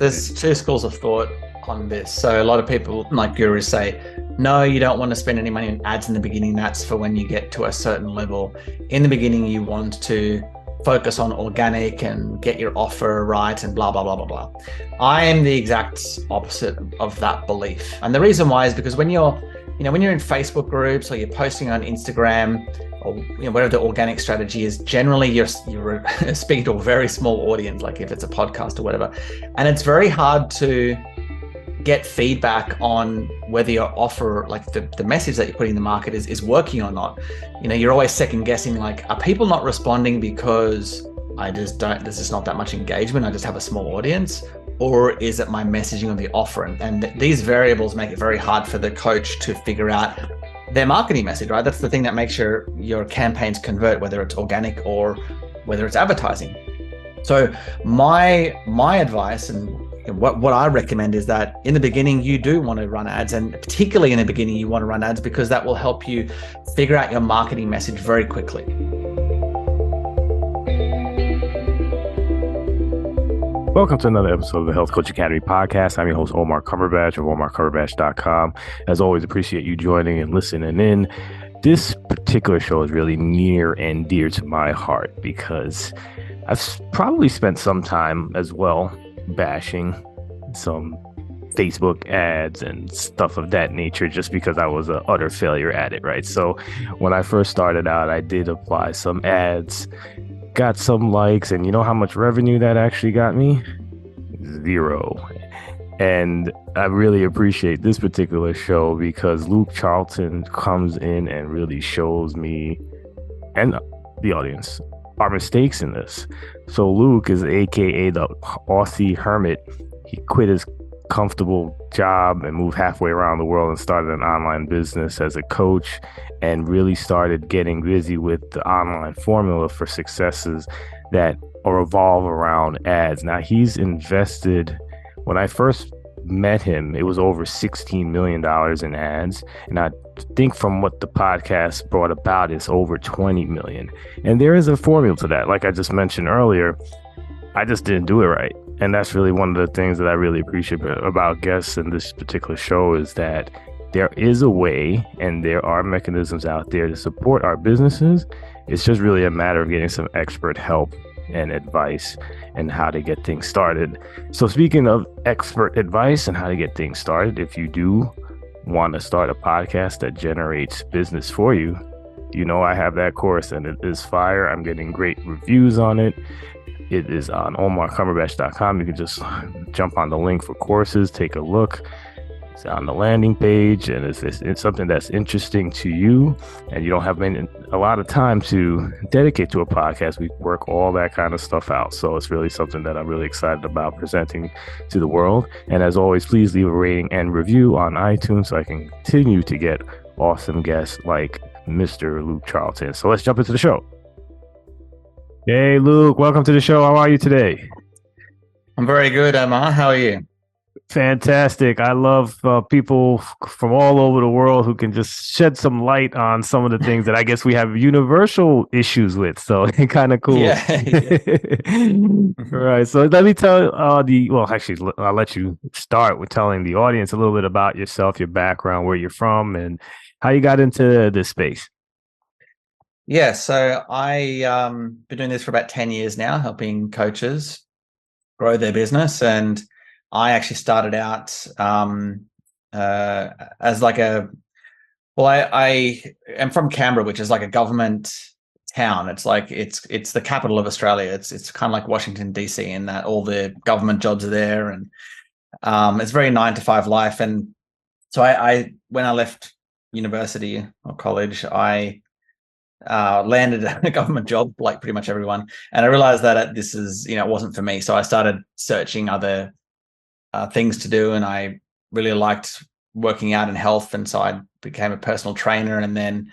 there's two schools of thought on this. So a lot of people, like gurus, say, no, you don't want to spend any money on ads in the beginning. That's for when you get to a certain level. In the beginning, you want to focus on organic and get your offer right and blah, blah, blah, blah, blah. I am the exact opposite of that belief. And the reason why is because when you're in Facebook groups or you're posting on Instagram or whatever the organic strategy is, generally you're speaking to a very small audience, like if it's a podcast or whatever. And it's very hard to get feedback on whether your offer, like the message that you're putting in the market is working or not. You're always second guessing, like, are people not responding because there's just not that much engagement, I just have a small audience, or is it my messaging on the offer? And these variables make it very hard for the coach to figure out their marketing message, right? That's the thing that makes your campaigns convert, whether it's organic or whether it's advertising. So my advice and what I recommend is that in the beginning, you do want to run ads, and particularly in the beginning, you want to run ads because that will help you figure out your marketing message very quickly. Welcome to another episode of the Health Coach Academy podcast. I'm your host, Omar Cumberbatch of OmarCumberbatch.com. As always, appreciate you joining and listening in. This particular show is really near and dear to my heart because I've probably spent some time as well bashing some Facebook ads and stuff of that nature just because I was an utter failure at it, right? So when I first started out, I did apply some ads, got some likes, and you know how much revenue that actually got me? 0. And I really appreciate this particular show because Luke Charlton comes in and really shows me and the audience our mistakes in this. So Luke is AKA the Aussie Hermit. He quit his comfortable job and moved halfway around the world and started an online business as a coach and really started getting busy with the online formula for successes that revolve around ads. Now he's invested, when I first met him, it was over $16 million in ads. And I think from what the podcast brought about is over 20 million. And there is a formula to that. Like I just mentioned earlier, I just didn't do it right. And that's really one of the things that I really appreciate about guests in this particular show is that there is a way and there are mechanisms out there to support our businesses. It's just really a matter of getting some expert help and advice and how to get things started. So speaking of expert advice and how to get things started, if you do want to start a podcast that generates business for you, I have that course and it is fire. I'm getting great reviews on it. It is on OmarCumberbatch.com. You can just jump on the link for courses, take a look. It's on the landing page, and it's something that's interesting to you, and you don't have a lot of time to dedicate to a podcast. We work all that kind of stuff out. So it's really something that I'm really excited about presenting to the world. And as always, please leave a rating and review on iTunes so I can continue to get awesome guests like Mr. Luke Charlton. So let's jump into the show. Hey, Luke, welcome to the show. How are you today? I'm very good, Omar. How are you? Fantastic. I love people from all over the world who can just shed some light on some of the things that I guess we have universal issues with. So kind of cool. Yeah. All right. So let me tell actually, I'll let you start with telling the audience a little bit about yourself, your background, where you're from, and how you got into this space. Yeah. So I been doing this for about 10 years now, helping coaches grow their business. And I actually started out as like I am from Canberra, which is like a government town. It's like it's the capital of Australia. It's kind of like Washington DC in that all the government jobs are there, and it's very 9-to-5 life. And so I when I left university or college, I landed a government job like pretty much everyone, and I realized that this is it wasn't for me. So I started searching other things to do, and I really liked working out in health, and so I became a personal trainer, and then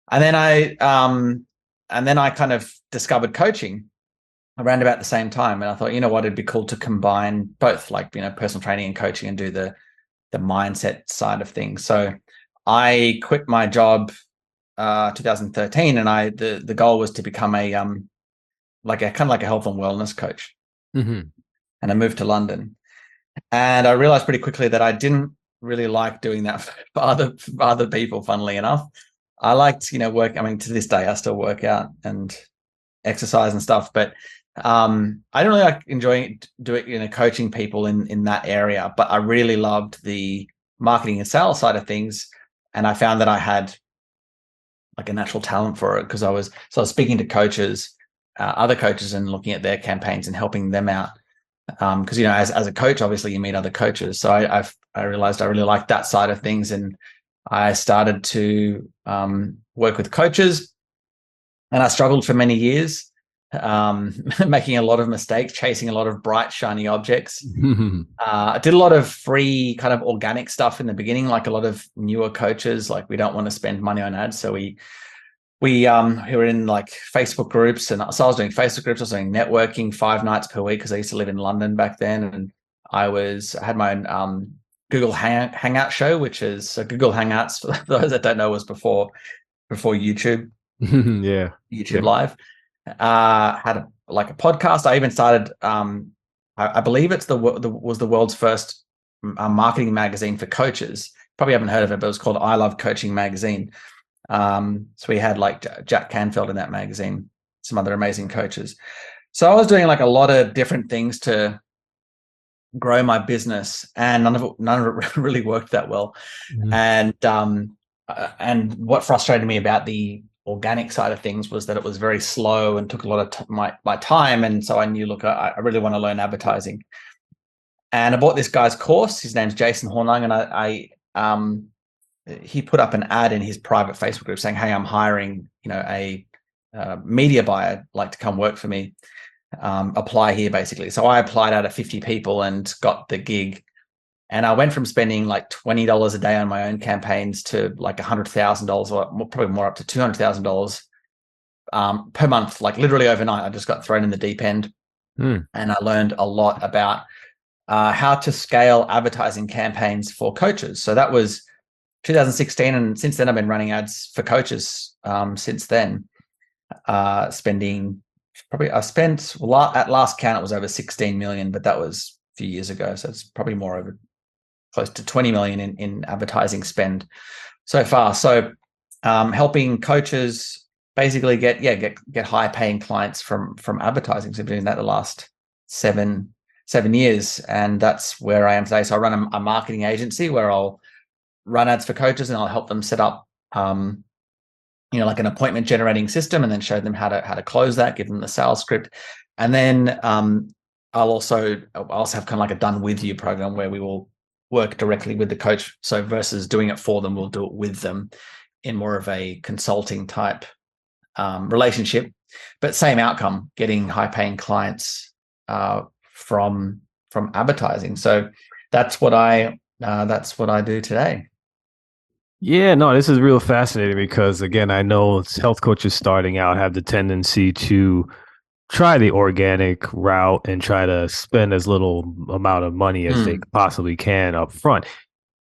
I kind of discovered coaching around about the same time, and I thought, it'd be cool to combine both, like personal training and coaching, and do the mindset side of things. So I quit my job 2013, and the goal was to become a like a health and wellness coach. Mm-hmm. And I moved to London. And I realized pretty quickly that I didn't really like doing that for other people, funnily enough. I liked, work. I mean, to this day, I still work out and exercise and stuff, but I don't really like enjoying doing, coaching people in that area. But I really loved the marketing and sales side of things. And I found that I had like a natural talent for it because I was speaking to coaches, other coaches, and looking at their campaigns and helping them out. Because as a coach, obviously you meet other coaches. So I realized I really liked that side of things, and I started to work with coaches, and I struggled for many years, making a lot of mistakes, chasing a lot of bright, shiny objects. I did a lot of free kind of organic stuff in the beginning, like a lot of newer coaches. Like, we don't want to spend money on ads, so we were in like Facebook groups, and so I was doing Facebook groups. I was doing networking 5 nights per week because I used to live in London back then, and I had my own Google Hangout show, which is Google Hangouts, for those that don't know, was before YouTube. Yeah, YouTube Live. Had a podcast. I even started. I believe it's was the world's first marketing magazine for coaches. Probably haven't heard of it, but it was called I Love Coaching Magazine. So we had like Jack Canfield in that magazine, some other amazing coaches. So I was doing like a lot of different things to grow my business, and none of it really worked that well. Mm-hmm. And what frustrated me about the organic side of things was that it was very slow and took a lot of my time. And so I knew, look, I really want to learn advertising. And I bought this guy's course. His name's Jason Hornung, and he put up an ad in his private Facebook group saying, "Hey, I'm hiring, a media buyer, like to come work for me. Apply here," basically. So I applied out of 50 people and got the gig. And I went from spending like $20 a day on my own campaigns to like $100,000, or probably more, up to $200,000 per month, like literally overnight. I just got thrown in the deep end, and I learned a lot about how to scale advertising campaigns for coaches. So that was 2016, and since then I've been running ads for coaches since then. I spent at last count it was over 16 million, but that was a few years ago, so it's probably more over close to 20 million in advertising spend so far. So helping coaches basically get high paying clients from advertising. So I've been doing that the last seven years, and that's where I am today. So I run a marketing agency where I'll run ads for coaches, and I'll help them set up like an appointment generating system, and then show them how to close that, give them the sales script. And then I'll also have kind of like a done with you program where we will work directly with the coach. So versus doing it for them, we'll do it with them in more of a consulting type relationship, but same outcome, getting high paying clients from advertising. So that's what I do today. Yeah, no, this is real fascinating because, again, I know health coaches starting out have the tendency to try the organic route and try to spend as little amount of money as they possibly can up front.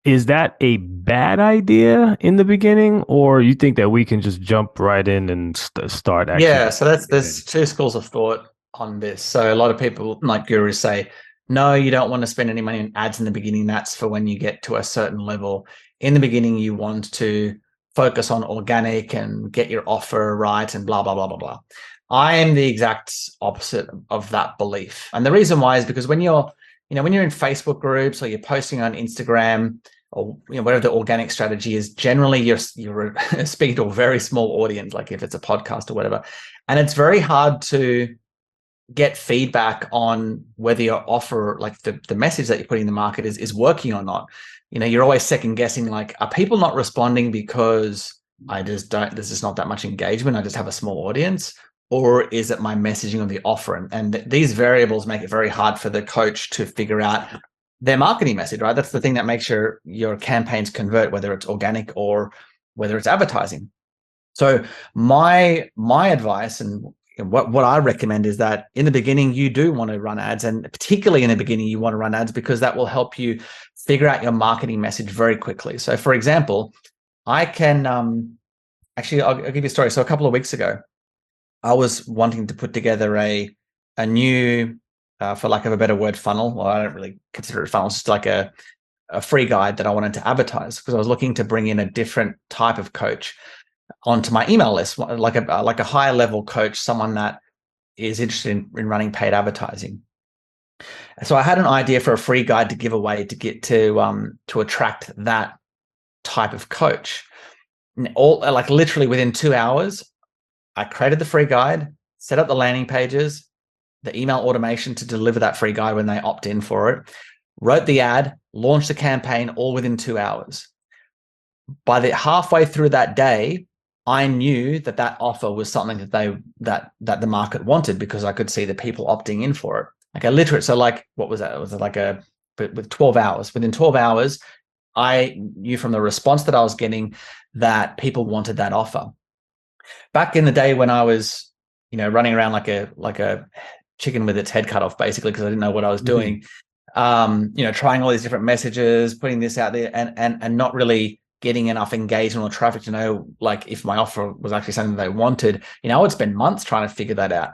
Is that a bad idea in the beginning, or you think that we can just jump right in and start actually? Yeah, so there's two schools of thought on this. So a lot of people, like gurus, say, no, you don't want to spend any money on ads in the beginning. That's for when you get to a certain level. In the beginning, you want to focus on organic and get your offer right and blah, blah, blah, blah, blah. I am the exact opposite of that belief. And the reason why is because when you're in Facebook groups, or you're posting on Instagram, or whatever the organic strategy is, generally you're speaking to a very small audience, like if it's a podcast or whatever. And it's very hard to get feedback on whether your offer, like the message that you're putting in the market is working or not. You're always second guessing, like, are people not responding because there's just not that much engagement, I just have a small audience, or is it my messaging of the offer? And these variables make it very hard for the coach to figure out their marketing message, right? That's the thing that makes your campaigns convert, whether it's organic or whether it's advertising. So my advice and what I recommend is that in the beginning, you do want to run ads, and particularly in the beginning, you want to run ads because that will help you figure out your marketing message very quickly. So for example, I can I'll give you a story. So a couple of weeks ago, I was wanting to put together a new for lack of a better word, funnel. Well, I don't really consider it a funnel. It's just like a free guide that I wanted to advertise because I was looking to bring in a different type of coach onto my email list, like a higher level coach, someone that is interested in running paid advertising. So I had an idea for a free guide to give away to get to attract that type of coach. All like literally within 2 hours, I created the free guide, set up the landing pages, the email automation to deliver that free guide when they opt in for it, wrote the ad, launched the campaign, all within 2 hours. By the halfway through that day, I knew that offer was something that the market wanted because I could see the people opting in for it. Like a literate, so like what was that? It was like with 12 hours. Within 12 hours, I knew from the response that I was getting that people wanted that offer. Back in the day when I was, running around like a chicken with its head cut off, basically, because I didn't know what I was doing. Trying all these different messages, putting this out there, and not really getting enough engagement or traffic to know like if my offer was actually something they wanted. I would spend months trying to figure that out.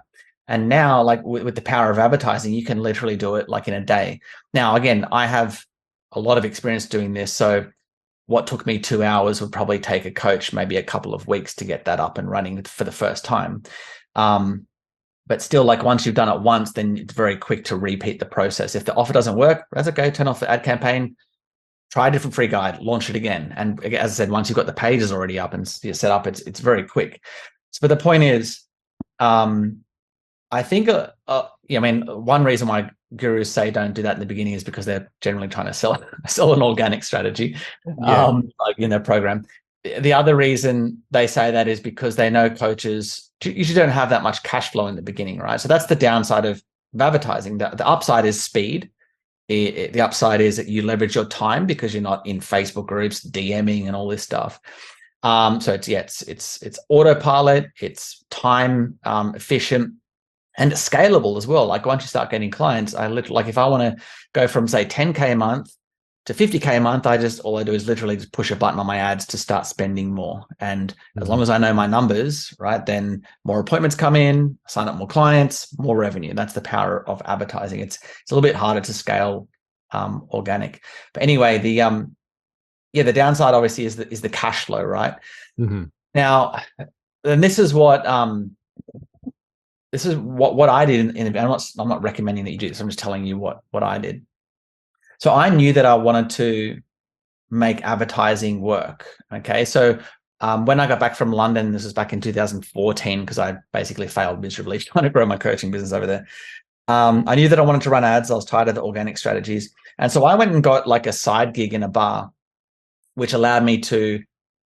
And now, like with the power of advertising, you can literally do it like in a day. Now, again, I have a lot of experience doing this, so what took me 2 hours would probably take a coach maybe a couple of weeks to get that up and running for the first time. But still, like once you've done it once, then it's very quick to repeat the process. If the offer doesn't work, that's okay. Turn off the ad campaign, try a different free guide, launch it again. And as I said, once you've got the pages already up and you're set up, it's very quick. But the point is, I think, one reason why gurus say don't do that in the beginning is because they're generally trying to sell an organic strategy, like in their program. The other reason they say that is because they know coaches usually don't have that much cash flow in the beginning, right? So that's the downside of upadvertising. The upside is speed. The upside is that you leverage your time because you're not in Facebook groups DMing and all this stuff. So it's autopilot, it's time efficient, and it's scalable as well. Like once you start getting clients, if I want to go from say 10K a month to 50K a month, all I do is literally just push a button on my ads to start spending more. And as long as I know my numbers, right, then more appointments come in, sign up more clients, more revenue. That's the power of advertising. It's a little bit harder to scale organic. But anyway, the downside obviously is the cash flow, right? Mm-hmm. Now, and this is what I did I'm not recommending that you do this. I'm just telling you what I did. So I knew that I wanted to make advertising work. Okay. So when I got back from London, this was back in 2014, because I basically failed miserably trying to grow my coaching business over there. I knew that I wanted to run ads. I was tired of the organic strategies. And so I went and got like a side gig in a bar, which allowed me to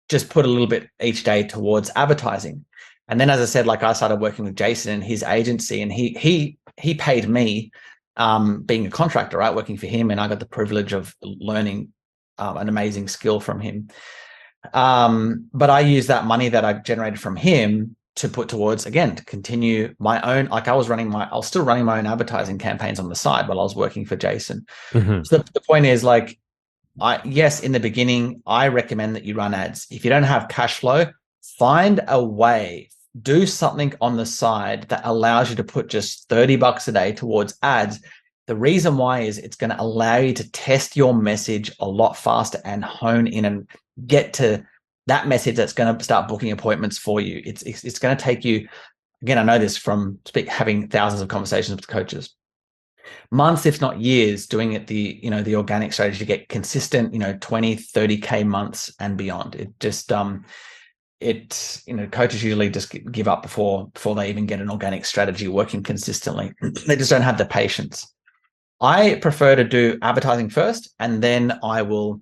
just put a little bit each day towards advertising. And then, as I said, like I started working with Jason and his agency, and he paid me, being a contractor, right, working for him, and I got the privilege of learning an amazing skill from him. But I used that money that I generated from him to put towards, again, to continue my own. Like I was still running my own advertising campaigns on the side while I was working for Jason. Mm-hmm. So the point is, like, yes, in the beginning, I recommend that you run ads. If you don't have cash flow, find a way, do something on the side that allows you to put just $30 a day towards ads. The reason why is it's going to allow you to test your message a lot faster and hone in and get to that message that's going to start booking appointments for you. It's going to take you, again, I know this from having thousands of conversations with coaches, months, if not years, doing it the organic strategy to get consistent, 20, 30K months and beyond. It just, coaches usually just give up before they even get an organic strategy working consistently. They just don't have the patience. I prefer to do advertising first, and then I will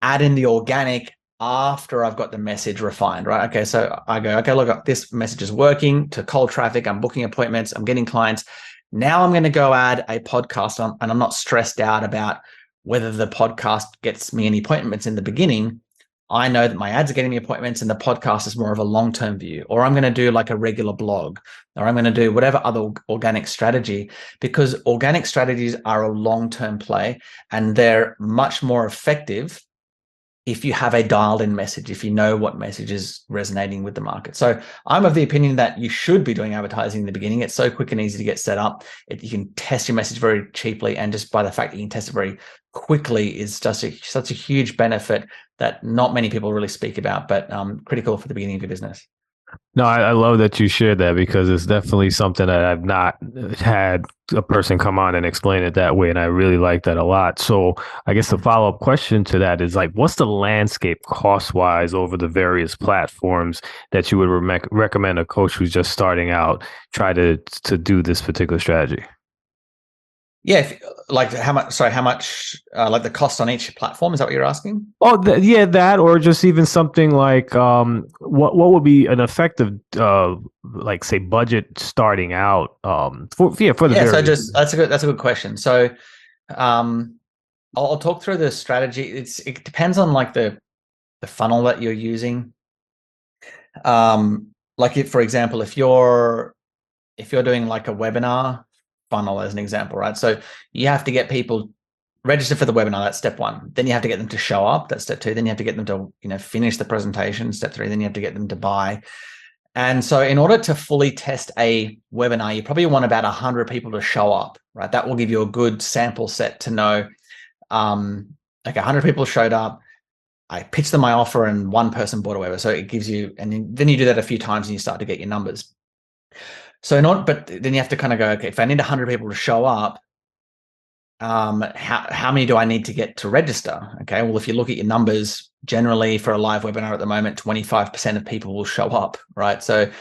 add in the organic after I've got the message refined, right? Okay, so I go, okay, look, this message is working to cold traffic. I'm booking appointments. I'm getting clients. Now I'm going to go add a podcast on, and I'm not stressed out about whether the podcast gets me any appointments in the beginning. I know that my ads are getting me appointments, and the podcast is more of a long-term view, or I'm going to do like a regular blog, or I'm going to do whatever other organic strategy, because organic strategies are a long-term play and they're much more effective if you have a dialed in message, if you know what message is resonating with the market. So I'm of the opinion that you should be doing advertising in the beginning. It's so quick and easy to get set up. You can test your message very cheaply. And just by the fact that you can test it very quickly is just such a huge benefit that not many people really speak about, but critical for the beginning of your business. No, I love that you shared that, because it's definitely something that I've not had a person come on and explain it that way. And I really like that a lot. So I guess the follow-up question to that is like, what's the landscape cost-wise over the various platforms that you would recommend a coach who's just starting out try to do this particular strategy? Yeah, like how much? Sorry, how much? Like the cost on each platform? Is that what you're asking? Oh, yeah, that, or just even something like what would be an effective like say budget starting out for the So just that's a good question. So I'll talk through the strategy. It depends on like the funnel that you're using. Like if, for example, if you're doing like a webinar funnel as an example, right? So you have to get people register for the webinar. That's step one. Then you have to get them to show up. That's step two. Then you have to get them to, finish the presentation. Step three. Then you have to get them to buy. And so in order to fully test a webinar, you probably want about 100 people to show up, right? That will give you a good sample set to know, like 100 people showed up. I pitched them my offer and one person bought a webinar. So it gives you, and then you do that a few times and you start to get your numbers. But then you have to kind of go, okay, if I need 100 people to show up, how many do I need to get to register? Okay, well, if you look at your numbers, generally for a live webinar at the moment, 25% of people will show up, right? So,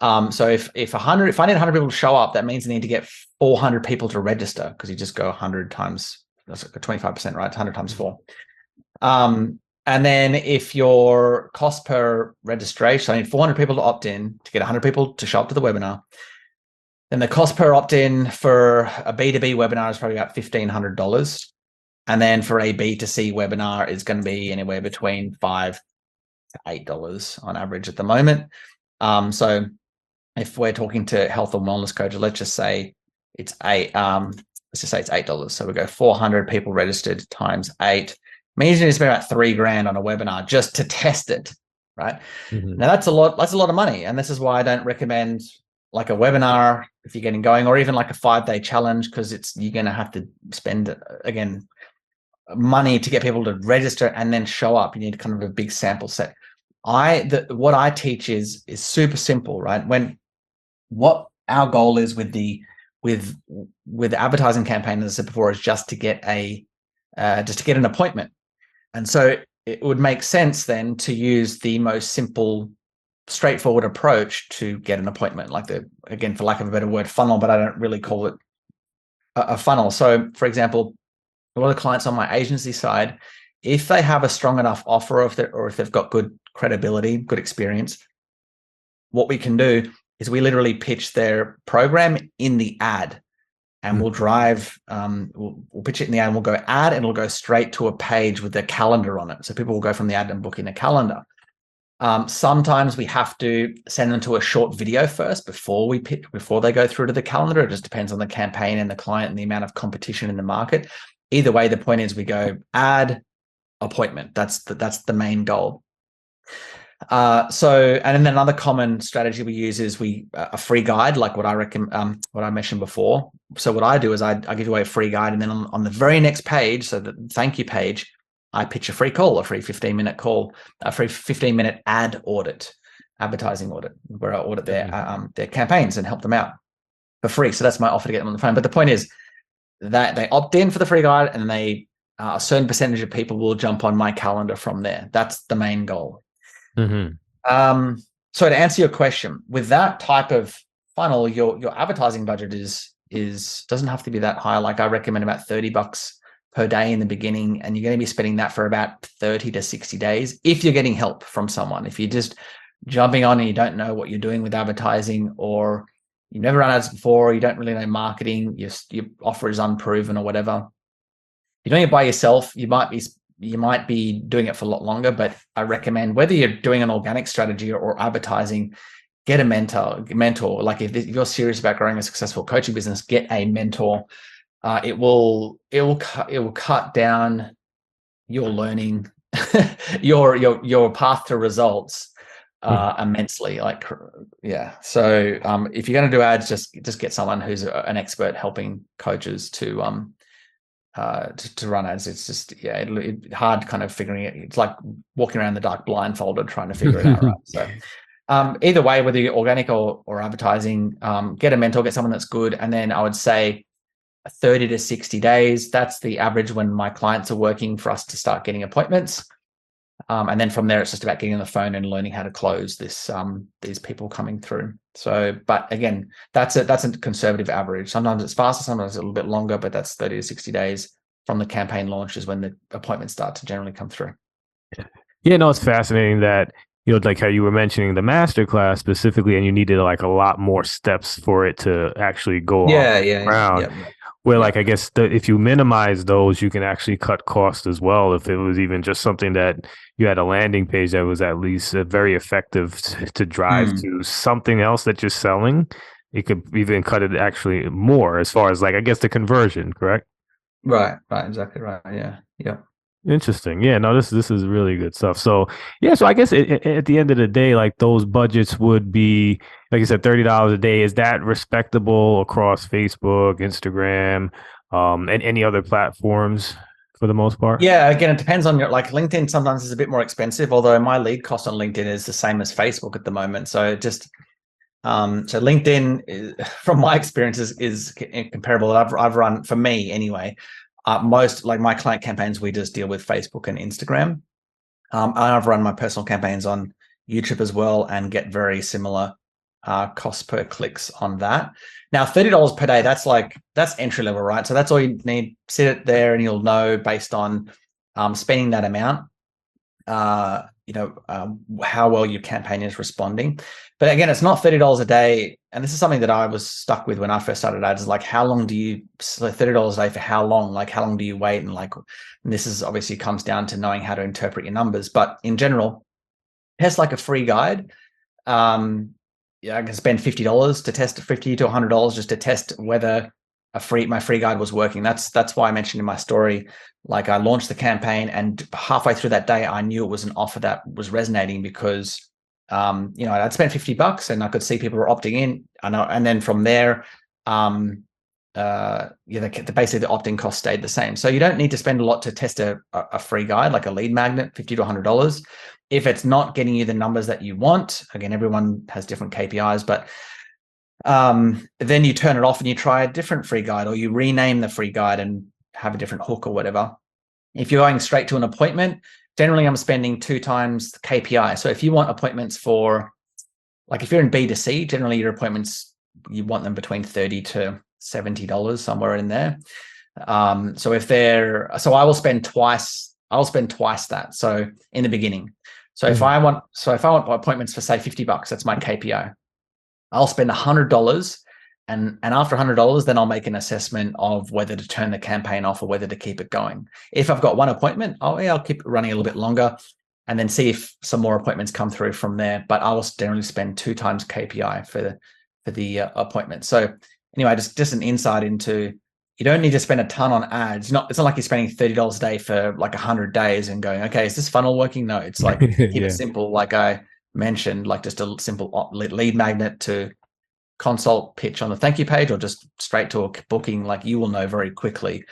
if I need 100 people to show up, that means I need to get 400 people to register, because you just go 100 times, that's like 25%, right? 100 times 4. And then if your cost per registration, I need 400 people to opt in to get 100 people to show up to the webinar. Then the cost per opt-in for a B2B webinar is probably about $1,500. And then for a B2C webinar is going to be anywhere between $5 to $8 on average at the moment. So if we're talking to health or wellness coaches, let's just say it's $8. So we go 400 people registered times 8. Means you need to spend about $3,000 on a webinar just to test it, right? Mm-hmm. Now that's a lot of money. And this is why I don't recommend like a webinar if you're getting going, or even like a 5-day challenge, because you're going to have to spend, again, money to get people to register and then show up. You need kind of a big sample set. What I teach is super simple, right? What our goal is with the advertising campaign, as I said before, is just to get an appointment. And so it would make sense then to use the most simple, straightforward approach to get an appointment, like again, for lack of a better word, funnel, but I don't really call it a funnel. So for example, a lot of clients on my agency side, if they have a strong enough offer, or if they've got good credibility, good experience, what we can do is we literally pitch their program in the ad. And we'll drive, we'll pitch it in the ad, and we'll go ad, and it'll go straight to a page with their calendar on it. So people will go from the ad and book in a calendar. Sometimes we have to send them to a short video first before they go through to the calendar. It just depends on the campaign and the client and the amount of competition in the market. Either way, the point is we go ad, appointment. That's the main goal. And then another common strategy we use is a free guide, like what I mentioned before. So what I do is I give away a free guide, and then on the very next page, so the thank you page, I pitch a free call, a free 15-minute call, a free 15-minute advertising audit, where I audit their campaigns and help them out for free. So that's my offer to get them on the phone. But the point is that they opt in for the free guide, and a certain percentage of people will jump on my calendar from there. That's the main goal. Mm-hmm. So to answer your question, with that type of funnel, your advertising budget doesn't have to be that high. Like I recommend about $30 per day in the beginning, and you're going to be spending that for about 30 to 60 days if you're getting help from someone. If you're just jumping on and you don't know what you're doing with advertising, or you've never run ads before, you don't really know marketing, your offer is unproven or whatever, you're doing it by yourself, you might be doing it for a lot longer. But I recommend, whether you're doing an organic strategy or advertising, get a mentor. Like if you're serious about growing a successful coaching business, get a mentor. It will cut down your learning your path to results immensely. Like, yeah. So if you're going to do ads, just get someone who's an expert helping coaches to run ads. It's just it's hard kind of figuring it. It's like walking around the dark blindfolded trying to figure it out, right? So either way, whether you're organic or advertising, get a mentor, get someone that's good, and then I would say 30 to 60 days. That's the average when my clients are working for us to start getting appointments. And then from there, it's just about getting on the phone and learning how to close these people coming through. So, but again, that's a conservative average. Sometimes it's faster, sometimes it's a little bit longer, but that's 30 to 60 days from the campaign launch is when the appointments start to generally come through. Yeah, no, it's fascinating that, like how you were mentioning the masterclass specifically, and you needed like a lot more steps for it to actually go around. Yeah. Where like, I guess if you minimize those, you can actually cut costs as well. If it was even just something that you had a landing page that was at least very effective to drive to something else that you're selling, it could even cut it actually more as far as like, I guess the conversion, correct? Right, exactly right. Yeah. Interesting. Yeah, no, this is really good stuff. So yeah, so I guess at the end of the day, like those budgets would be, like you said, $30 a day. Is that respectable across Facebook, Instagram, and any other platforms for the most part? Yeah, again, it depends on like LinkedIn sometimes is a bit more expensive, although my lead cost on LinkedIn is the same as Facebook at the moment. So just so LinkedIn, from my experience, is comparable. I've run, for me anyway. Most like my client campaigns, we just deal with Facebook and Instagram. I've run my personal campaigns on YouTube as well and get very similar cost per clicks on that. Now, $30 per day, that's entry level, right? So that's all you need. Sit it there and you'll know based on spending that amount, how well your campaign is responding. But again, it's not $30 a day. And this is something that I was stuck with when I first started ads, is like, how long do you, so $30 a day for how long? Like, how long do you wait? And this is obviously comes down to knowing how to interpret your numbers. But in general, it's like a free guide. I can spend $50 to test, $50 to $100 just to test whether my free guide was working. That's why I mentioned in my story, like I launched the campaign and halfway through that day, I knew it was an offer that was resonating because, I'd spent $50 and I could see people were opting in. And then from there, basically the opt-in cost stayed the same. So you don't need to spend a lot to test a free guide, like a lead magnet, $50 to $100. If it's not getting you the numbers that you want, again, everyone has different KPIs, but then you turn it off and you try a different free guide, or you rename the free guide and have a different hook or whatever. If you're going straight to an appointment, generally I'm spending 2 times the KPI. So if you want appointments for, like if you're in B2C, generally your appointments, you want them between $30 to $70, somewhere in there. So I will spend twice that. So in the beginning. So if I want appointments for say $50, that's my KPI. I'll spend $100, and after $100, then I'll make an assessment of whether to turn the campaign off or whether to keep it going. If I've got one appointment, I'll keep it running a little bit longer, and then see if some more appointments come through from there. But I will generally spend 2 times KPI for the appointment. So anyway, just an insight into, you don't need to spend a ton on ads. It's not like you're spending $30 a day for like 100 days and going, okay, is this funnel working? No, it's like keep it simple, like I mentioned, like just a simple lead magnet to consult pitch on the thank you page, or just straight to a booking. Like you will know very quickly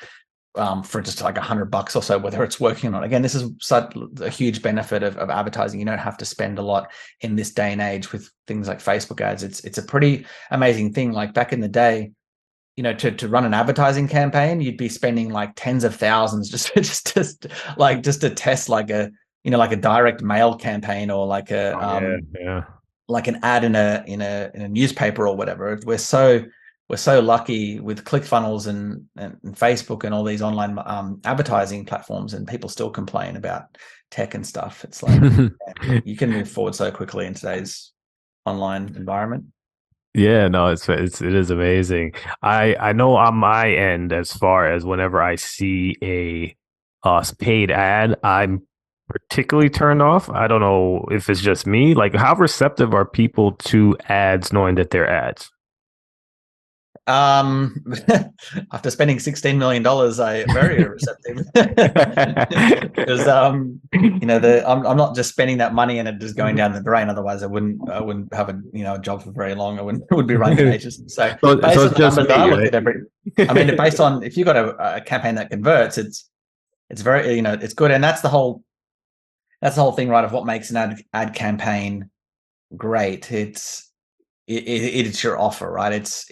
for just like $100 or so whether it's working or not. Again, this is such a huge benefit of advertising. You don't have to spend a lot in this day and age with things like Facebook ads. It's a pretty amazing thing. Like back in the day, to run an advertising campaign, you'd be spending like tens of thousands just to test like a direct mail campaign, or like like an ad in a newspaper or whatever. We're so lucky with ClickFunnels and Facebook and all these online advertising platforms, and people still complain about tech and stuff. It's like you can move forward so quickly in today's online environment. Yeah, no, it is amazing. I know on my end, as far as whenever I see a paid ad, I'm particularly turned off. I don't know if it's just me. Like, how receptive are people to ads knowing that they're ads? After spending $16 million, I very receptive because I'm not just spending that money and it just going down the drain. Otherwise, I wouldn't have a job for very long. I would be running an agency. So based on the numbers that I look at based on if you've got a campaign that converts, it's very it's good, and that's the whole thing, right? Of what makes an ad campaign great. It's your offer, right?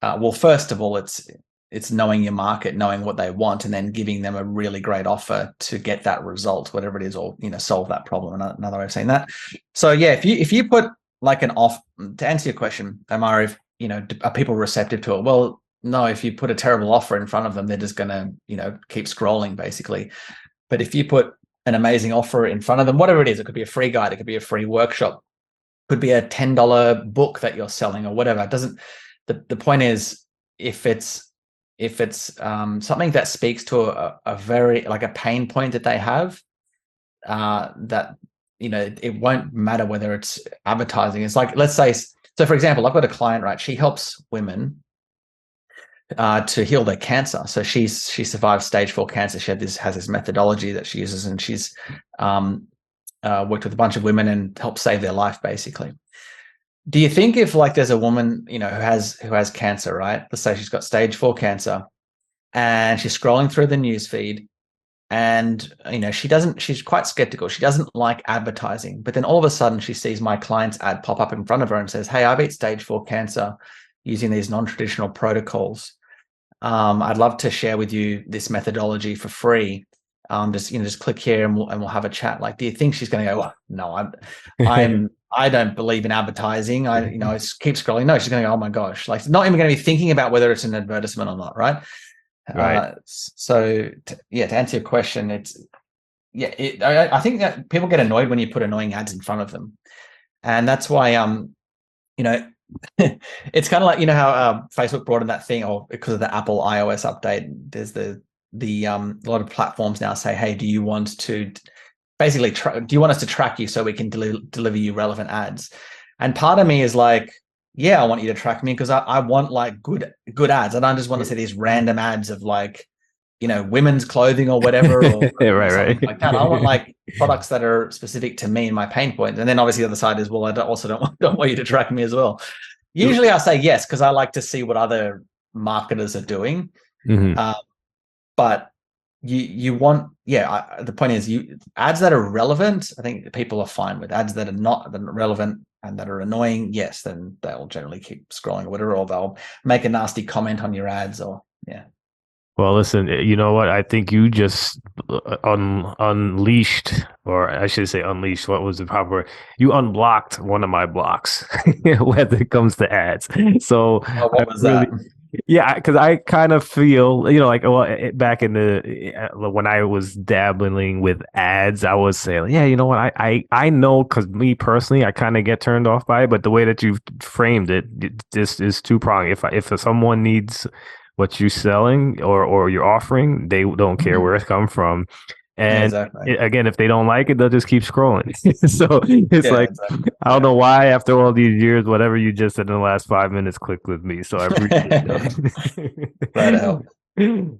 Well, first of all, it's knowing your market, knowing what they want, and then giving them a really great offer to get that result, whatever it is, or solve that problem. Another way of saying that. So yeah, if you put like an off, to answer your question, Omar, if are people receptive to it? Well, no. If you put a terrible offer in front of them, they're just gonna keep scrolling basically. But if you put an amazing offer in front of them, whatever it is, it could be a free guide, it could be a free workshop, could be a $10 book that you're selling or whatever. It doesn't. The point is, if it's something that speaks to a very like a pain point that they have, that it won't matter whether it's advertising. It's like, let's say, so for example, I've got a client, right? She helps women to heal their cancer. So she survived stage 4 cancer. She has this methodology that she uses, and she's worked with a bunch of women and helped save their life, basically. Do you think if like there's a woman who has cancer, right? Let's say she's got stage 4 cancer, and she's scrolling through the news feed, and she's quite skeptical. She doesn't like advertising, but then all of a sudden she sees my client's ad pop up in front of her and says, "Hey, I beat stage 4 cancer using these non-traditional protocols. I'd love to share with you this methodology for free. Just click here and we'll have a chat." Like, do you think she's going to go, "Well, no, I don't believe in advertising. I keep scrolling"? No, she's going to go, "Oh my gosh!" Like, not even going to be thinking about whether it's an advertisement or not, right? Right. To answer your question, I think that people get annoyed when you put annoying ads in front of them, and that's why it's kind of like how Facebook brought in that thing, or because of the Apple iOS update, there's a lot of platforms now say, "Hey, do you want to basically do you want us to track you so we can deliver you relevant ads?" And part of me is like, yeah, I want you to track me because I want like good ads. I don't just want to see these random ads of like women's clothing or whatever, or right. like that. I want like products that are specific to me and my pain point. And then obviously the other side is, well, I don't want you to track me as well. Usually I say yes because I like to see what other marketers are doing. Mm-hmm. But you want, the point is, ads that are relevant, I think people are fine with. Ads that are not relevant and that are annoying, yes, then they'll generally keep scrolling or whatever, or they'll make a nasty comment on your ads, or Well, listen, you know what? I think you just unleashed, or I should say unleashed, what was the proper word? You unblocked one of my blocks when it comes to ads. So what was that? Yeah, because I kind of feel, back in the when I was dabbling with ads, I was saying, yeah, you know what, I know, because me personally, I kind of get turned off by it, but the way that you framed it, this is two-pronged. If someone needs what you're selling or you're offering, they don't care where it's come from. And exactly. Again, if they don't like it, they'll just keep scrolling. So it's exactly. I don't know why, after all these years, whatever you just said in the last 5 minutes clicked with me. So I appreciate that. Glad to help.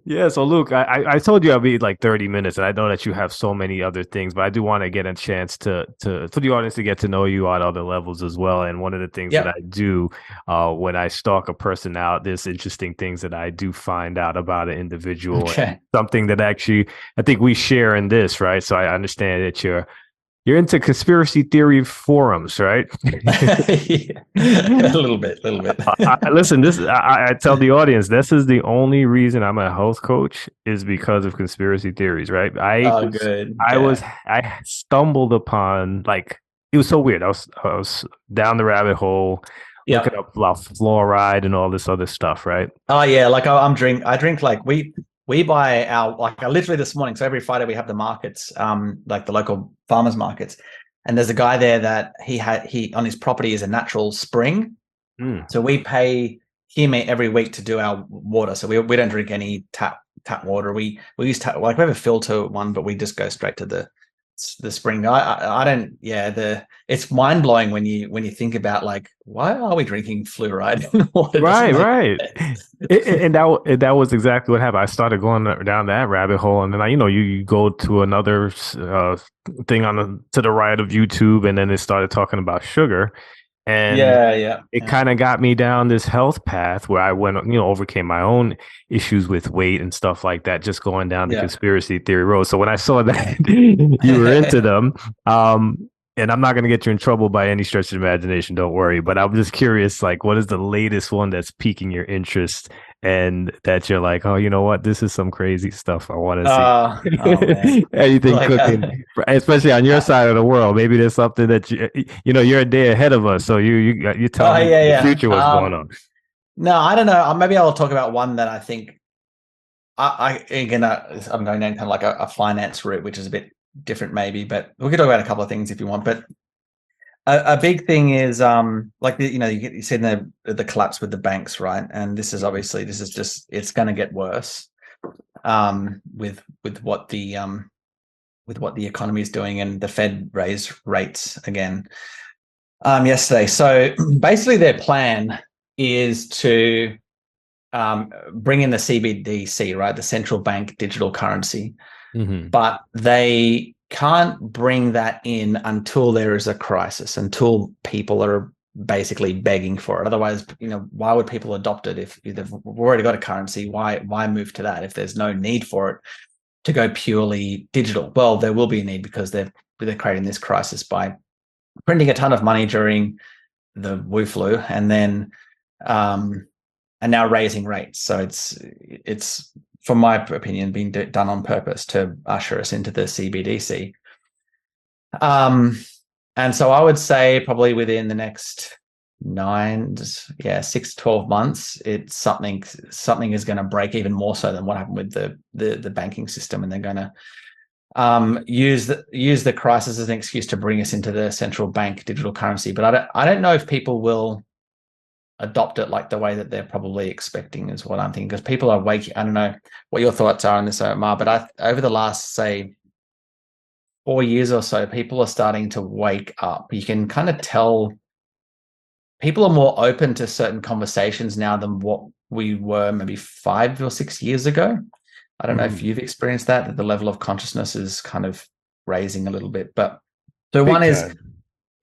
Yeah. So Luke, I told you I'll be like 30 minutes, and I know that you have so many other things, but I do want to get a chance for the audience to get to know you on other levels as well. And one of the things that I do when I stalk a person out, there's interesting things that I do find out about an individual. Okay. Something that actually I think we share in this, right? So I understand that you're into conspiracy theory forums, right? Yeah. A little bit. Listen, I tell the audience, this is the only reason I'm a health coach, is because of conspiracy theories, right? I stumbled upon, like, it was so weird. I was down the rabbit hole, looking up about fluoride and all this other stuff, right? Oh yeah, like I drink like we buy our, like, literally this morning. So every Friday we have the markets, like the local farmers markets, and there's a guy there that he on his property is a natural spring. So we pay him every week to do our water. So we don't drink any tap water. We use we have a filter one, but we just go straight to the the spring. I don't. Yeah, it's mind blowing when you think about like, why are we drinking fluoride in water? It doesn't Right, make right. And that was exactly what happened. I started going down that rabbit hole, and then you go to another thing to the right of YouTube, and then it started talking about sugar, and it yeah. kind of got me down this health path where I went, overcame my own issues with weight and stuff like that, just going down the Yeah. conspiracy theory road. So when I saw that you were into them, and I'm not going to get you in trouble by any stretch of imagination, don't worry. But I'm just curious, like, what is the latest one that's piquing your interest and that you're like, oh, you know what? This is some crazy stuff I want to Oh man. see. Anything Like, cooking, especially on your side of the world. Maybe there's something that you're a day ahead of us. So you tell me in the future what's going on. No, I don't know. Maybe I'll talk about one that I think again, I'm going down kind of like a finance route, which is a bit different maybe, but we could talk about a couple of things if you want. But a big thing is like you said the collapse with the banks, right? And this is just it's going to get worse with what the economy is doing, and the Fed raised rates again yesterday. So basically their plan is to bring in the CBDC, right? The central bank digital currency. Mm-hmm. But they can't bring that in until there is a crisis, until people are basically begging for it. Otherwise, why would people adopt it if they've already got a currency? Why move to that if there's no need for it to go purely digital? Well, there will be a need because they're creating this crisis by printing a ton of money during the Wu flu, and then and now raising rates. So it's from my opinion being done on purpose to usher us into the CBDC. And so I would say probably within the next 6 to 12 months, it's something is going to break, even more so than what happened with the banking system, and they're going to use the crisis as an excuse to bring us into the central bank digital currency. But I don't know if people will adopt it like the way that they're probably expecting, is what I'm thinking, because people are waking. I don't know what your thoughts are on this, Omar, but over the last, say, 4 years or so, people are starting to wake up. You can kind of tell people are more open to certain conversations now than what we were maybe 5 or 6 years ago. I don't know if you've experienced that the level of consciousness is kind of raising a little bit. But so one is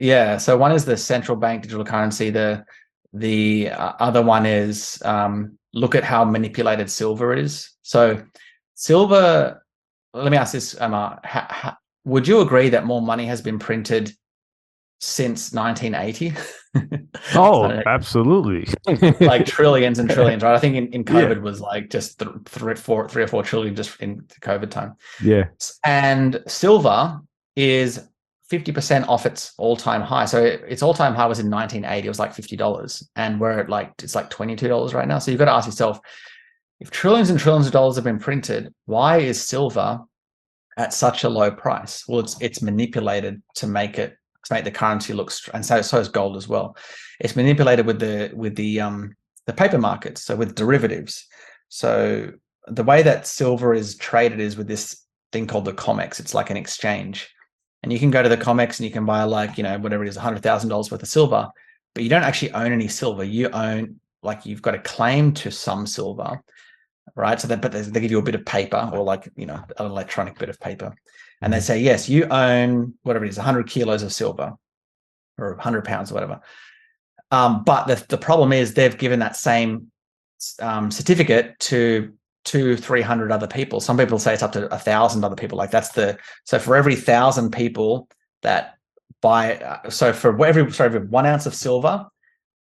the central bank digital currency. The other one is look at how manipulated silver is. So silver, let me ask this, Emma, would you agree that more money has been printed since 1980? Oh, absolutely. Like trillions and trillions, right? I think in COVID was like just 3 or 4 trillion just in COVID time. Yeah. And silver is 50% off its all-time high. So its all-time high was in 1980. It was like $50, and we're at it's like $22 right now. So you've got to ask yourself, if trillions and trillions of dollars have been printed, why is silver at such a low price? Well, it's manipulated to make the currency look, and so is gold as well. It's manipulated with the paper markets, so with derivatives. So the way that silver is traded is with this thing called the COMEX. It's like an exchange. And you can go to the COMEX and you can buy whatever it is, $100,000 worth of silver, but you don't actually own any silver. You own, you've got a claim to some silver, right? So but they give you a bit of paper, or an electronic bit of paper. And they say, yes, you own whatever it is, 100 kilos of silver or 100 pounds or whatever. But the problem is they've given that same certificate to 200-300 other people. Some people say it's up to 1,000 other people. So for every 1,000 people that buy, for every 1 ounce of silver,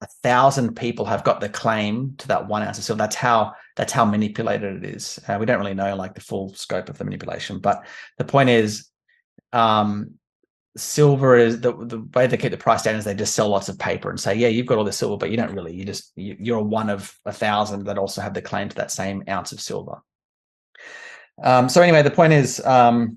1,000 people have got the claim to that 1 ounce of silver. That's how manipulated it is. We don't really know the full scope of the manipulation, but the point is, silver is the way they keep the price down is they just sell lots of paper and say, yeah, you've got all this silver, but you don't really. You're one of 1,000 that also have the claim to that same ounce of silver. So anyway, the point is, I've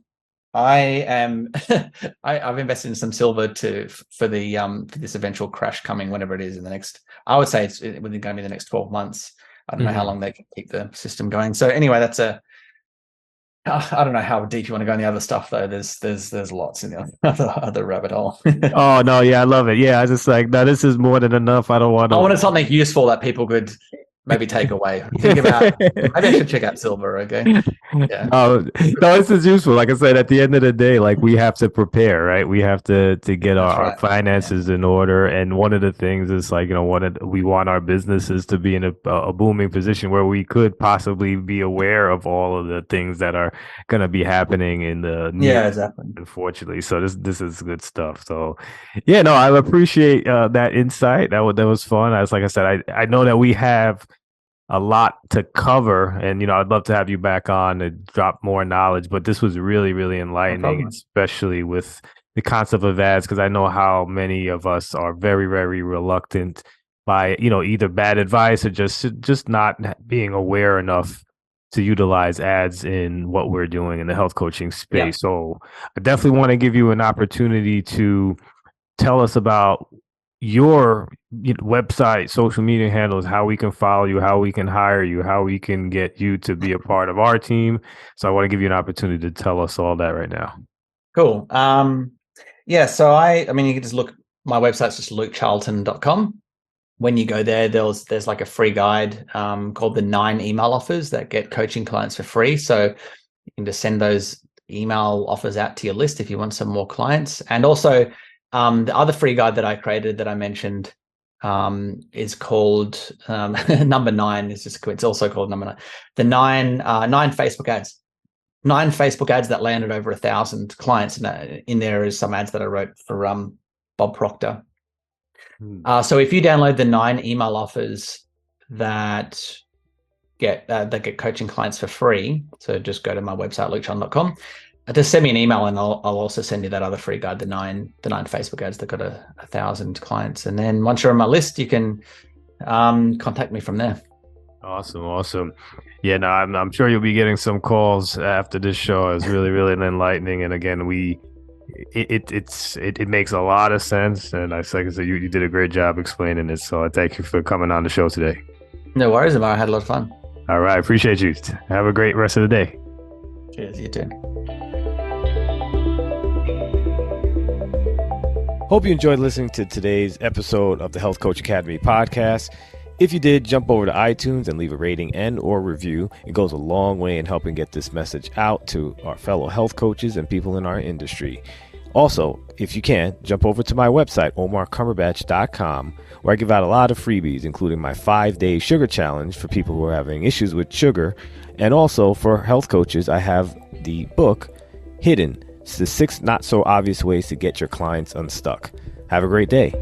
invested in some silver for this eventual crash coming, whenever it is in the next. I would say it's within going to be the next 12 months. I don't know how long they can keep the system going. So anyway, I don't know how deep you want to go in the other stuff though. There's lots in the other rabbit hole. Oh no, yeah, I love it. Yeah, I just like, no, this is more than enough. I don't want I to. wanted something useful that people could maybe take away. Think about maybe I should check out silver. Okay, yeah, No, no, this is useful. Like I said, at the end of the day, like we have to prepare, right? We have to get that's our right. Yeah, finances in order. And one of the things is like, we want our businesses to be in a booming position where we could possibly be aware of all of the things that are going to be happening in the near, yeah, exactly. unfortunately. So this is good stuff. So yeah, no, I appreciate that insight. That was fun. As like I said, I know that we have a lot to cover, and I'd love to have you back on to drop more knowledge, but this was really, really No enlightening, problem. especially with the concept of ads, because I know how many of us are very, very reluctant by either bad advice or just not being aware enough to utilize ads in what we're doing in the health coaching Yeah. space. So I definitely want to give you an opportunity to tell us about your website, social media handles, how we can follow you, how we can hire you, how we can get you to be a part of our team. So I want to give you an opportunity to tell us all that right now. Cool. Yeah. So I mean, you can just look. My website's just lukecharlton.com. When you go there, there's like a free guide called the 9 email offers that get coaching clients for free. So you can just send those email offers out to your list if you want some more clients. And also the other free guide that I created that I mentioned is called number 9. It's also called number 9. The 9 Facebook ads. 9 Facebook ads that landed over 1,000 clients. And in there is some ads that I wrote for Bob Proctor. So if you download the 9 email offers that get coaching clients for free, so just go to my website lukecharlton.com. Just send me an email, and I'll also send you that other free guide, the nine Facebook ads that got 1,000 clients. And then once you're on my list, you can contact me from there. Awesome. Yeah, no, I'm sure you'll be getting some calls after this show. It's really, really enlightening. And again, it makes a lot of sense. And like I said, you did a great job explaining it. So I thank you for coming on the show today. No worries, Amar. I had a lot of fun. All right. Appreciate you. Have a great rest of the day. Cheers. You too. Hope you enjoyed listening to today's episode of the Health Coach Academy podcast. If you did, jump over to iTunes and leave a rating and or review. It goes a long way in helping get this message out to our fellow health coaches and people in our industry. Also, if you can, jump over to my website, omarcumberbatch.com, where I give out a lot of freebies, including my 5-day sugar challenge for people who are having issues with sugar. And also for health coaches, I have the book, Hidden. It's the 6 not so obvious ways to get your clients unstuck. Have a great day.